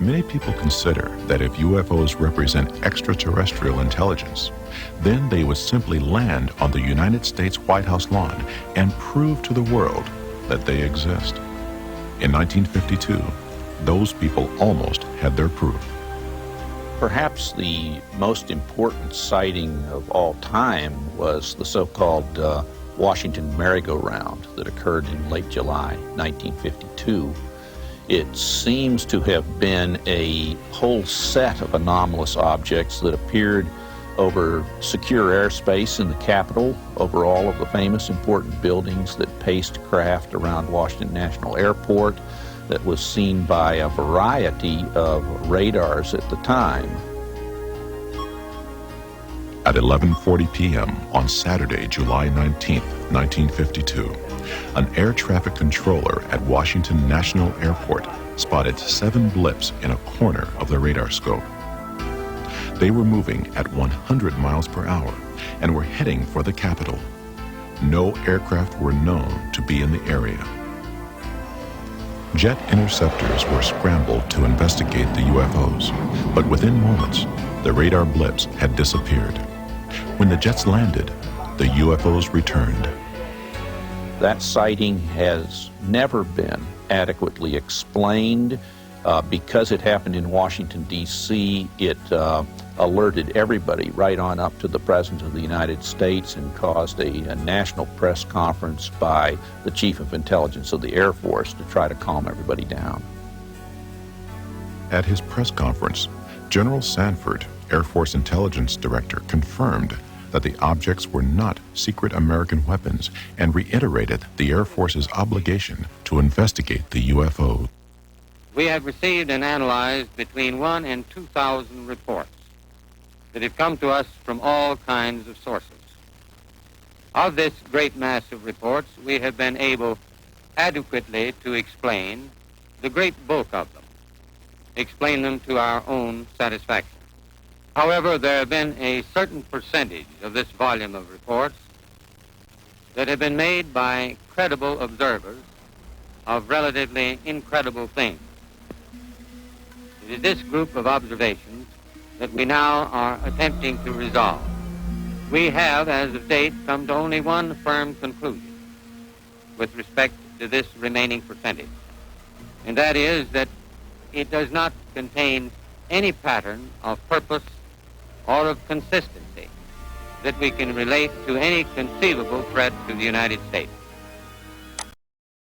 Many people consider that if UFOs represent extraterrestrial intelligence, then they would simply land on the United States White House lawn and prove to the world that they exist. In 1952, those people almost had their proof. Perhaps the most important sighting of all time was the so-called Washington merry-go-round that occurred in late July 1952. It seems to have been a whole set of anomalous objects that appeared over secure airspace in the Capitol, over all of the famous important buildings that paced craft around Washington National Airport, that was seen by a variety of radars at the time. At 11:40 p.m. on Saturday, July 19, 1952, an air traffic controller at Washington National Airport spotted 7 blips in a corner of the radar scope. They were moving at 100 miles per hour and were heading for the Capitol. No aircraft were known to be in the area. Jet interceptors were scrambled to investigate the UFOs, but within moments, the radar blips had disappeared. When the jets landed, the UFOs returned. That sighting has never been adequately explained. Because it happened in Washington, D.C., it alerted everybody right on up to the President of the United States and caused a national press conference by the Chief of Intelligence of the Air Force to try to calm everybody down. At his press conference, General Sanford, Air Force Intelligence Director, confirmed that the objects were not secret American weapons and reiterated the Air Force's obligation to investigate the UFO. We have received and analyzed between 1,000 and 2,000 reports that have come to us from all kinds of sources. Of this great mass of reports, we have been able adequately to explain the great bulk of them, explain them to our own satisfaction. However, there have been a certain percentage of this volume of reports that have been made by credible observers of relatively incredible things. It is this group of observations that we now are attempting to resolve. We have, as of date, come to only one firm conclusion with respect to this remaining percentage, and that is that it does not contain any pattern of purpose or of consistency that we can relate to any conceivable threat to the United States.